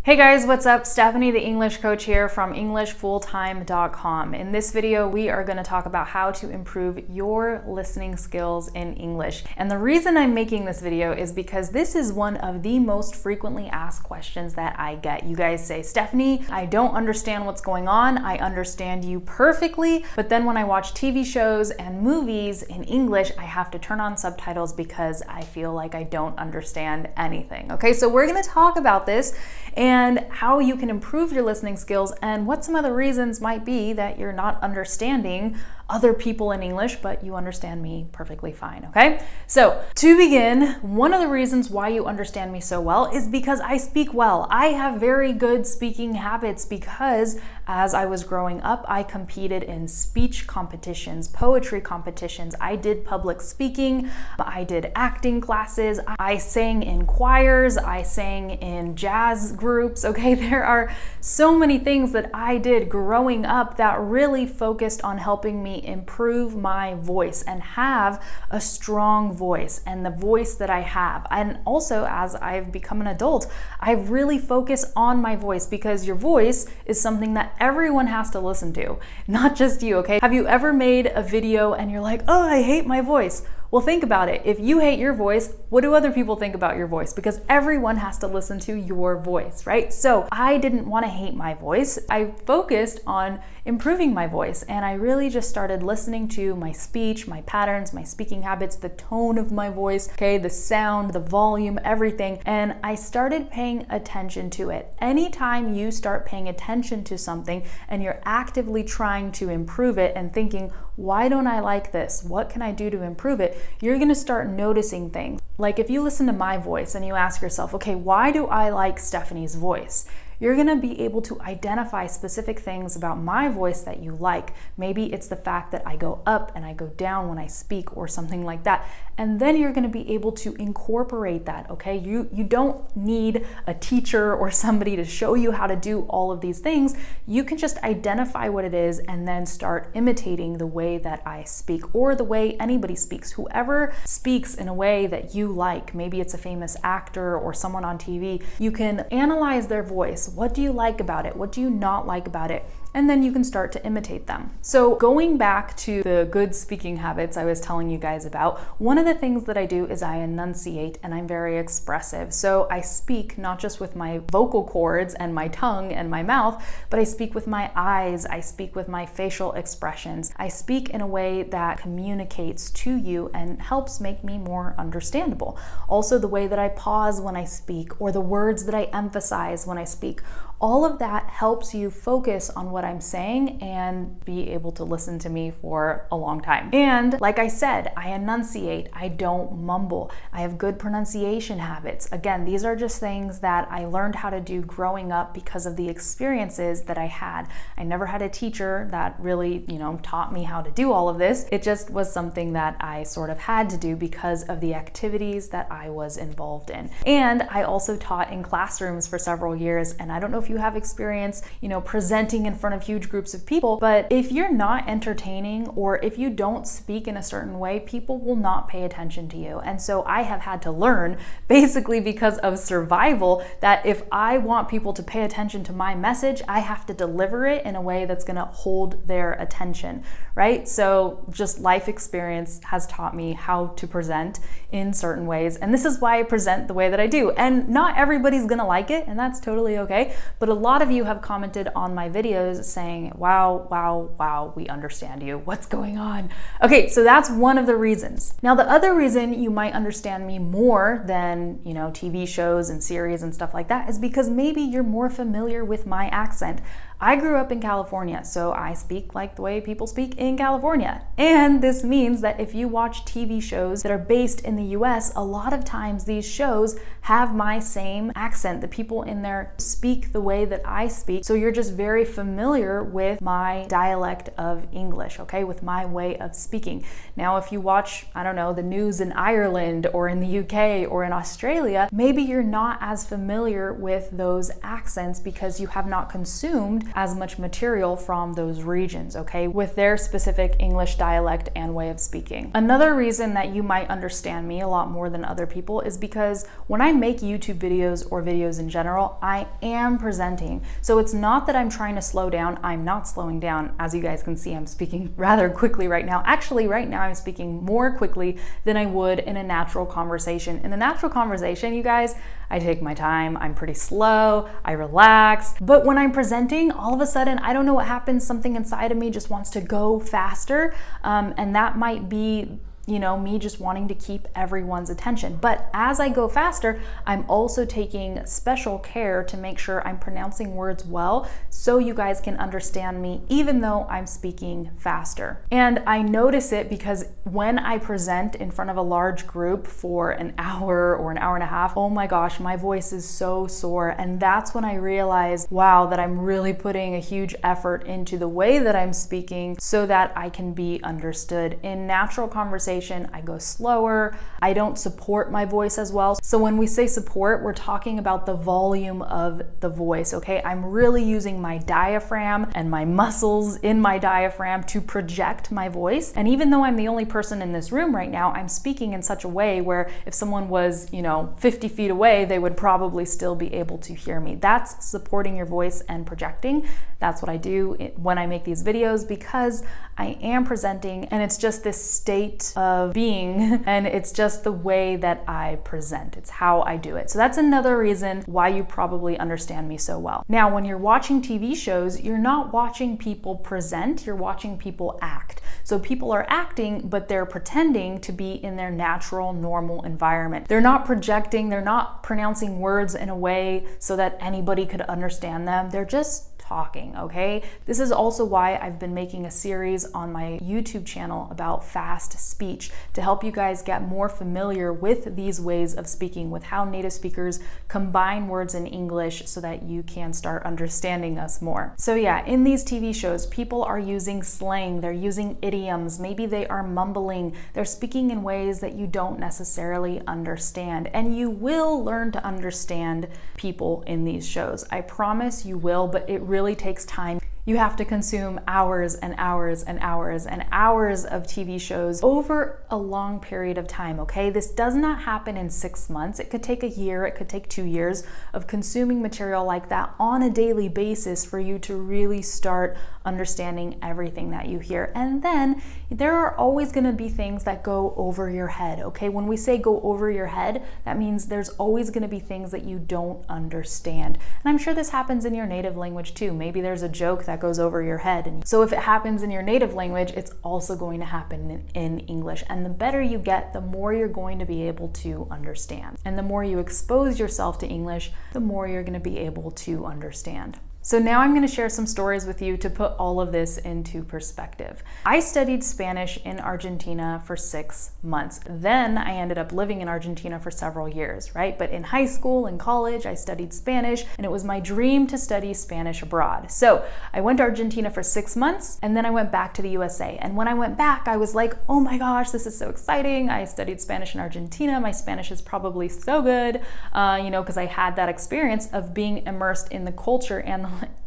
Hey guys, what's up? Stephanie, the English coach here from EnglishFulltime.com. In this video, we are going to talk about how to improve your listening skills in English. And the reason I'm making this video is because this is one of the most frequently asked questions that I get. You guys say, Stephanie, I don't understand what's going on. I understand you perfectly, but then when I watch TV shows and movies in English, I have to turn on subtitles because I feel like I don't understand anything. Okay, so we're going to talk about this and how you can improve your listening skills and what some of the reasons might be that you're not understanding other people in English, but you understand me perfectly fine, okay? So to begin, one of the reasons why you understand me so well is because I speak well. I have very good speaking habits because as I was growing up, I competed in speech competitions, poetry competitions. I did public speaking, I did acting classes, I sang in choirs, I sang in jazz groups, okay? There are so many things that I did growing up that really focused on helping me improve my voice and have a strong voice and the voice that I have. And also, as I've become an adult, I really focus on my voice because your voice is something that everyone has to listen to, not just you, okay? Have you ever made a video and you're like, oh, I hate my voice? Well, think about it. If you hate your voice, what do other people think about your voice? Because everyone has to listen to your voice, right? So I didn't want to hate my voice. I focused on improving my voice, and I really just started listening to my speech, my patterns, my speaking habits, the tone of my voice, okay, the sound, the volume, everything, and I started paying attention to it. Anytime you start paying attention to something and you're actively trying to improve it and thinking, why don't I like this? What can I do to improve it? You're gonna start noticing things. Like if you listen to my voice and you ask yourself, okay, why do I like Stephanie's voice? You're gonna be able to identify specific things about my voice that you like. Maybe it's the fact that I go up and I go down when I speak or something like that. And then you're gonna be able to incorporate that, okay? You don't need a teacher or somebody to show you how to do all of these things. You can just identify what it is and then start imitating the way that I speak or the way anybody speaks. Whoever speaks in a way that you like, maybe it's a famous actor or someone on TV, you can analyze their voice. What do you like about it? What do you not like about it? And then you can start to imitate them. So going back to the good speaking habits I was telling you guys about, one of the things that I do is I enunciate and I'm very expressive. So I speak not just with my vocal cords and my tongue and my mouth, but I speak with my eyes, I speak with my facial expressions. I speak in a way that communicates to you and helps make me more understandable. Also the way that I pause when I speak or the words that I emphasize when I speak. All of that helps you focus on what I'm saying and be able to listen to me for a long time. And like I said, I enunciate, I don't mumble, I have good pronunciation habits. Again, these are just things that I learned how to do growing up because of the experiences that I had. I never had a teacher that really, taught me how to do all of this. It just was something that I sort of had to do because of the activities that I was involved in. And I also taught in classrooms for several years, and I don't know if you have experience, presenting in front of huge groups of people, but if you're not entertaining or if you don't speak in a certain way, people will not pay attention to you. And so I have had to learn, basically because of survival, that if I want people to pay attention to my message, I have to deliver it in a way that's gonna hold their attention, right? So just life experience has taught me how to present in certain ways. And this is why I present the way that I do. And not everybody's gonna like it, and that's totally okay. But a lot of you have commented on my videos saying, wow, we understand you. What's going on? Okay, so that's one of the reasons. Now, the other reason you might understand me more than, TV shows and series and stuff like that is because maybe you're more familiar with my accent. I grew up in California, so I speak like the way people speak in California. And this means that if you watch TV shows that are based in the US, a lot of times these shows have my same accent. The people in there speak the way that I speak. So you're just very familiar with my dialect of English, okay, with my way of speaking. Now, if you watch, I don't know, the news in Ireland or in the UK or in Australia, maybe you're not as familiar with those accents because you have not consumed as much material from those regions, okay, with their specific English dialect and way of speaking. Another reason that you might understand me a lot more than other people is because when I make YouTube videos or videos in general, I am presenting. So it's not that I'm trying to slow down. I'm not slowing down. As you guys can see, I'm speaking rather quickly right now. Actually, right now I'm speaking more quickly than I would in a natural conversation. In a natural conversation, you guys, I take my time, I'm pretty slow, I relax. But when I'm presenting, all of a sudden, I don't know what happens, something inside of me just wants to go faster. And that might be, you know, me just wanting to keep everyone's attention. But as I go faster, I'm also taking special care to make sure I'm pronouncing words well so you guys can understand me even though I'm speaking faster. And I notice it because when I present in front of a large group for an hour or an hour and a half, oh my gosh, my voice is so sore. And that's when I realize, wow, that I'm really putting a huge effort into the way that I'm speaking so that I can be understood. In natural conversation, I go slower. I don't support my voice as well. So when we say support, we're talking about the volume of the voice, okay? I'm really using my diaphragm and my muscles in my diaphragm to project my voice. And even though I'm the only person in this room right now, I'm speaking in such a way where if someone was, 50 feet away, they would probably still be able to hear me. That's supporting your voice and projecting. That's what I do when I make these videos because I am presenting and it's just this state of being and it's just the way that I present. It's how I do it. So that's another reason why you probably understand me so well. Now, when you're watching TV shows, you're not watching people present, you're watching people act. So people are acting, but they're pretending to be in their natural, normal environment. They're not projecting, they're not pronouncing words in a way so that anybody could understand them. They're just talking, okay? This is also why I've been making a series on my YouTube channel about fast speech to help you guys get more familiar with these ways of speaking, with how native speakers combine words in English so that you can start understanding us more. So yeah, in these TV shows, people are using slang, they're using idioms, maybe they are mumbling, they're speaking in ways that you don't necessarily understand. And you will learn to understand people in these shows. I promise you will, but it really takes time. You have to consume hours and hours and hours and hours of TV shows over a long period of time, okay? This does not happen in 6 months. It could take a year, it could take 2 years of consuming material like that on a daily basis for you to really start understanding everything that you hear. And then there are always gonna be things that go over your head, okay? When we say go over your head, that means there's always gonna be things that you don't understand. And I'm sure this happens in your native language too. Maybe there's a joke that goes over your head. And so if it happens in your native language, it's also going to happen in English. And the better you get, the more you're going to be able to understand. And the more you expose yourself to English, the more you're going to be able to understand. So now I'm going to share some stories with you to put all of this into perspective. I studied Spanish in Argentina for 6 months. Then I ended up living in Argentina for several years, right? But in high school and college, I studied Spanish, and it was my dream to study Spanish abroad. So I went to Argentina for 6 months, and then I went back to the USA. And when I went back, I was like, oh my gosh, this is so exciting. I studied Spanish in Argentina. My Spanish is probably so good, because I had that experience of being immersed in the culture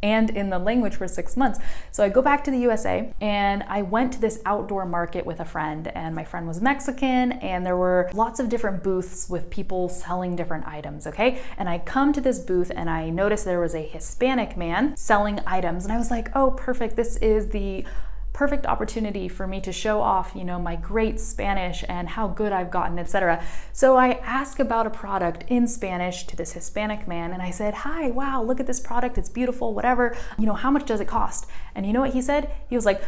and in the language for 6 months. So I go back to the USA and I went to this outdoor market with a friend, and my friend was Mexican, and there were lots of different booths with people selling different items, okay? And I come to this booth and I noticed there was a Hispanic man selling items, and I was like, oh, perfect, this is the perfect opportunity for me to show off, my great Spanish and how good I've gotten, etc. So I asked about a product in Spanish to this Hispanic man, and I said, hi, wow, look at this product, it's beautiful, whatever, how much does it cost? And you know what he said? He was like,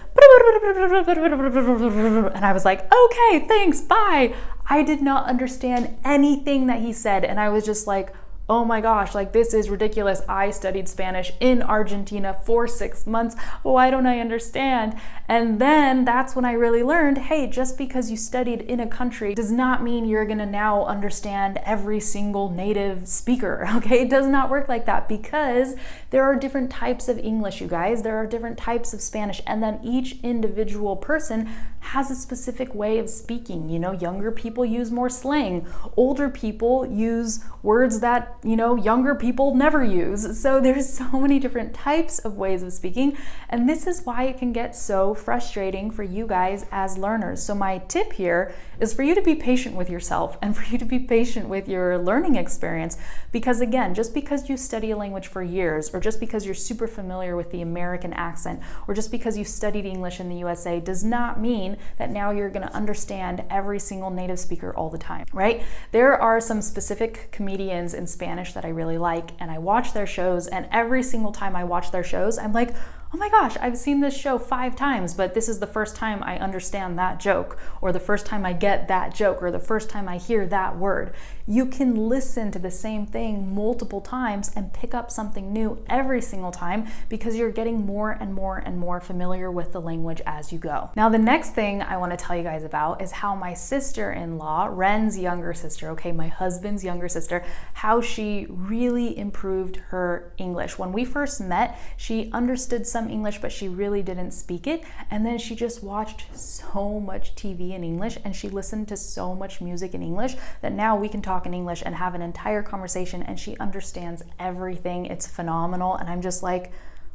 and I was like, okay, thanks, bye. I did not understand anything that he said, and I was just like, oh my gosh, this is ridiculous. I studied Spanish in Argentina for 6 months. Why don't I understand? And then that's when I really learned, hey, just because you studied in a country does not mean you're gonna now understand every single native speaker, okay? It does not work like that, because there are different types of English, you guys. There are different types of Spanish, and then each individual person has a specific way of speaking. You know, younger people use more slang. Older people use words that, you know, younger people never use. So there's so many different types of ways of speaking. And this is why it can get so frustrating for you guys as learners. So my tip here is for you to be patient with yourself and for you to be patient with your learning experience. Because again, just because you study a language for years, or just because you're super familiar with the American accent, or just because you studied English in the USA does not mean that now you're going to understand every single native speaker all the time, right? There are some specific comedians in Spanish that I really like, and I watch their shows, and every single time I watch their shows, I'm like, oh my gosh, I've seen this show 5 times, but this is the first time I understand that joke, or the first time I get that joke, or the first time I hear that word. You can listen to the same thing multiple times and pick up something new every single time because you're getting more and more and more familiar with the language as you go. Now, the next thing I want to tell you guys about is how my sister-in-law, Ren's younger sister, okay, my husband's younger sister, how she really improved her English. When we first met, she understood some English, but she really didn't speak it. And then she just watched so much TV in English and she listened to so much music in English that now we can talk in English and have an entire conversation and she understands everything. It's phenomenal. And I'm just like,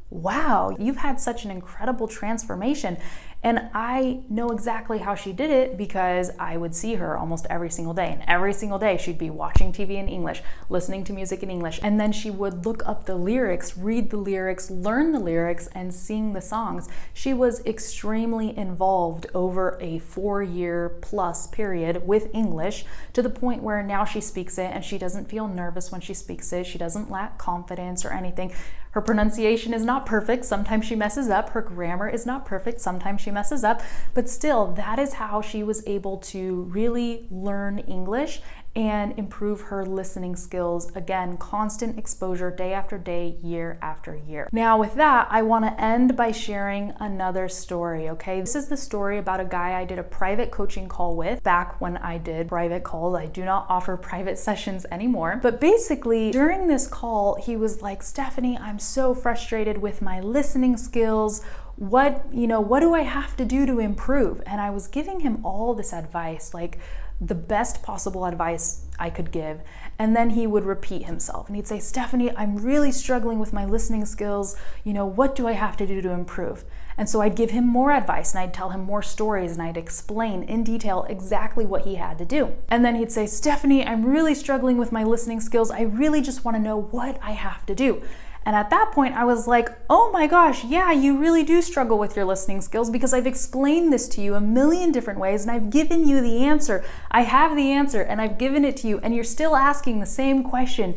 wow, you've had such an incredible transformation. And I know exactly how she did it because I would see her almost every single day. And every single day she'd be watching TV in English, listening to music in English. And then she would look up the lyrics, read the lyrics, learn the lyrics, and sing the songs. She was extremely involved over a 4-year plus period with English to the point where now she speaks it and she doesn't feel nervous when she speaks it. She doesn't lack confidence or anything. Her pronunciation is not perfect. Sometimes she messes up. Her grammar is not perfect. Sometimes she messes up. But still, that is how she was able to really learn English and improve her listening skills. Again, constant exposure day after day, year after year. Now with that, I want to end by sharing another story, okay? This is the story about a guy I did a private coaching call with back when I did private calls. I do not offer private sessions anymore. But basically, during this call, he was like, Stephanie, I'm so frustrated with my listening skills. What do I have to do to improve? And I was giving him all this advice, like the best possible advice I could give. And then he would repeat himself and he'd say, Stephanie, I'm really struggling with my listening skills. What do I have to do to improve? And so I'd give him more advice and I'd tell him more stories and I'd explain in detail exactly what he had to do. And then he'd say, Stephanie, I'm really struggling with my listening skills. I really just want to know what I have to do. And at that point, I was like, oh my gosh, yeah, you really do struggle with your listening skills because I've explained this to you a million different ways and I've given you the answer. I have the answer and I've given it to you and you're still asking the same question.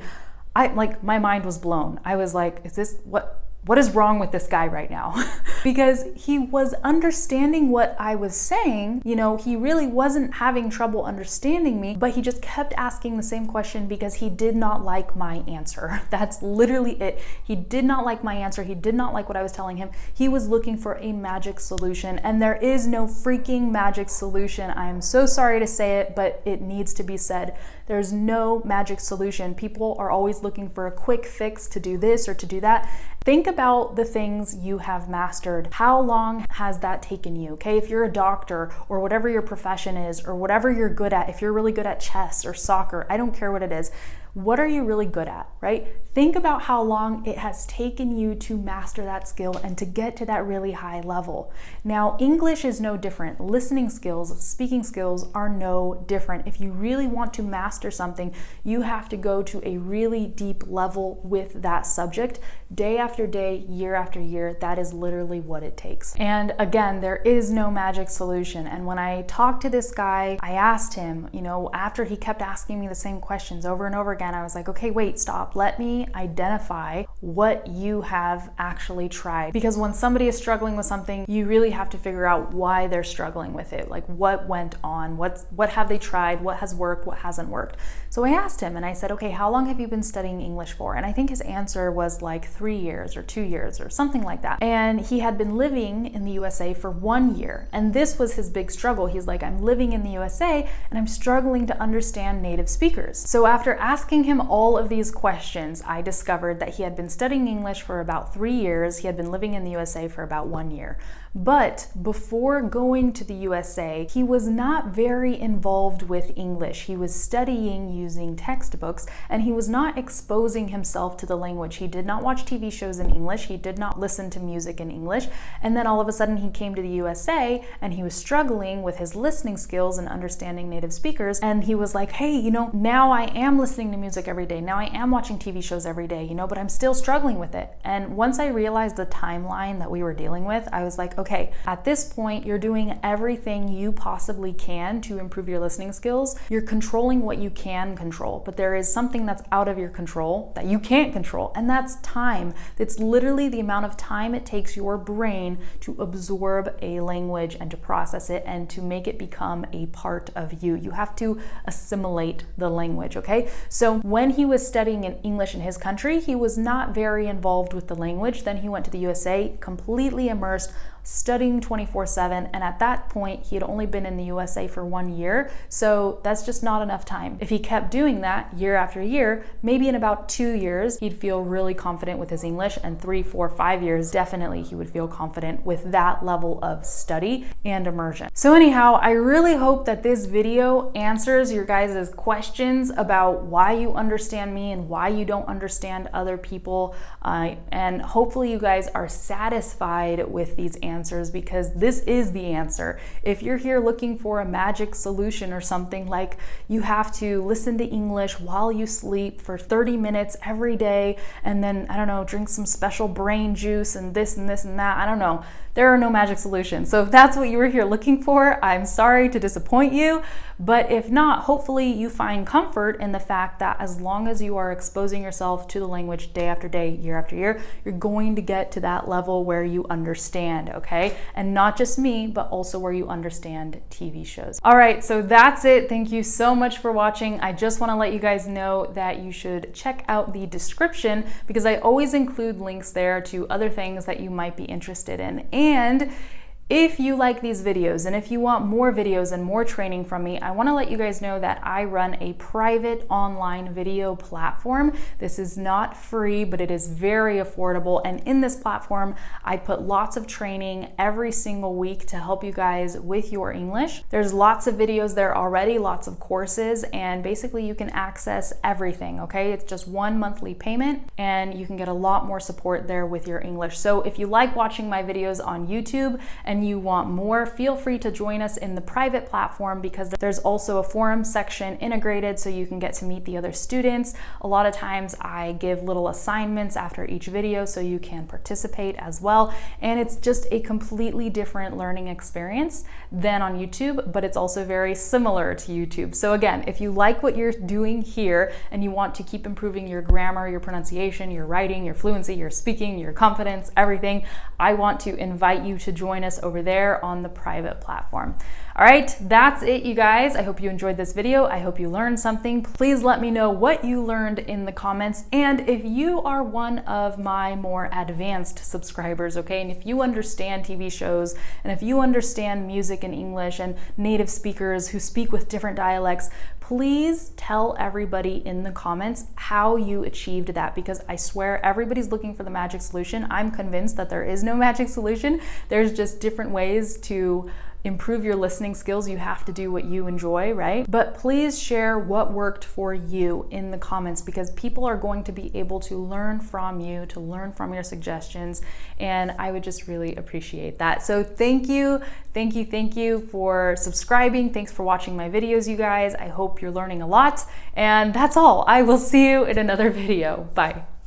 My mind was blown. I was like, what is wrong with this guy right now? Because he was understanding what I was saying. He really wasn't having trouble understanding me, but he just kept asking the same question because he did not like my answer. That's literally it. He did not like my answer. He did not like what I was telling him. He was looking for a magic solution, and there is no freaking magic solution. I am so sorry to say it, but it needs to be said. There's no magic solution. People are always looking for a quick fix to do this or to do that. Think about the things you have mastered. How long has that taken you? Okay, if you're a doctor or whatever your profession is or whatever you're good at, if you're really good at chess or soccer, I don't care what it is. What are you really good at, right? Think about how long it has taken you to master that skill and to get to that really high level. Now, English is no different. Listening skills, speaking skills are no different. If you really want to master something, you have to go to a really deep level with that subject. Day after day, year after year, that is literally what it takes. And again, there is no magic solution. And when I talked to this guy, I asked him, after he kept asking me the same questions over and over again, I was like, okay, wait, stop. Let me identify what you have actually tried. Because when somebody is struggling with something, you really have to figure out why they're struggling with it. Like what went on, what have they tried, what has worked, what hasn't worked. So I asked him and I said, okay, how long have you been studying English for? And I think his answer was like 3 years or 2 years or something like that. And he had been living in the USA for 1 year. And this was his big struggle. He's like, I'm living in the USA and I'm struggling to understand native speakers. So after asking asking him all of these questions, I discovered that he had been studying English for about 3 years. He had been living in the USA for about 1 year. But before going to the USA, he was not very involved with English. He was studying using textbooks, and he was not exposing himself to the language. He did not watch TV shows in English. He did not listen to music in English. And then all of a sudden he came to the USA and he was struggling with his listening skills and understanding native speakers. And he was like, hey, now I am listening to music every day. Now I am watching TV shows every day, but I'm still struggling with it. And once I realized the timeline that we were dealing with, I was like, okay, at this point, you're doing everything you possibly can to improve your listening skills. You're controlling what you can control, but there is something that's out of your control that you can't control, and that's time. It's literally the amount of time it takes your brain to absorb a language and to process it and to make it become a part of you. You have to assimilate the language, okay? So when he was studying in English in his country, he was not very involved with the language. Then he went to the USA, completely immersed, studying 24/7, and at that point he had only been in the USA for 1 year, so that's just not enough time. If he kept doing that year after year, maybe in about 2 years he'd feel really confident with his English, and 3, 4, 5 years definitely he would feel confident with that level of study and immersion. So anyhow, I really hope that this video answers your guys' questions about why you understand me and why you don't understand other people, and hopefully you guys are satisfied with these answers, because this is the answer. If you're here looking for a magic solution or something like you have to listen to English while you sleep for 30 minutes every day and then, I don't know, drink some special brain juice and this and this and that, I don't know. There are no magic solutions. So if that's what you were here looking for, I'm sorry to disappoint you. But if not, hopefully you find comfort in the fact that as long as you are exposing yourself to the language day after day, year after year, you're going to get to that level where you understand, okay? And not just me, but also where you understand TV shows. All right, so that's it. Thank you so much for watching. I just want to let you guys know that you should check out the description, because I always include links there to other things that you might be interested in. And if you like these videos and if you want more videos and more training from me, I want to let you guys know that I run a private online video platform. This is not free, but it is very affordable. And in this platform, I put lots of training every single week to help you guys with your English. There's lots of videos there already, lots of courses, and basically you can access everything, okay? It's just one monthly payment and you can get a lot more support there with your English. So if you like watching my videos on YouTube and you want more, feel free to join us in the private platform, because there's also a forum section integrated so you can get to meet the other students. A lot of times I give little assignments after each video so you can participate as well. And it's just a completely different learning experience than on YouTube, but it's also very similar to YouTube. So again, if you like what you're doing here and you want to keep improving your grammar, your pronunciation, your writing, your fluency, your speaking, your confidence, everything, I want to invite you to join us over there on the private platform. All right, that's it, you guys. I hope you enjoyed this video. I hope you learned something. Please let me know what you learned in the comments. And if you are one of my more advanced subscribers, okay, and if you understand TV shows, and if you understand music in English and native speakers who speak with different dialects, please tell everybody in the comments how you achieved that, because I swear everybody's looking for the magic solution. I'm convinced that there is no magic solution. There's just different ways to improve your listening skills. You have to do what you enjoy, right? But please share what worked for you in the comments, because people are going to be able to learn from you, to learn from your suggestions, and I would just really appreciate that. So thank you for subscribing. Thanks for watching my videos, you guys. I hope you're learning a lot, and that's all. I will see you in another video. Bye.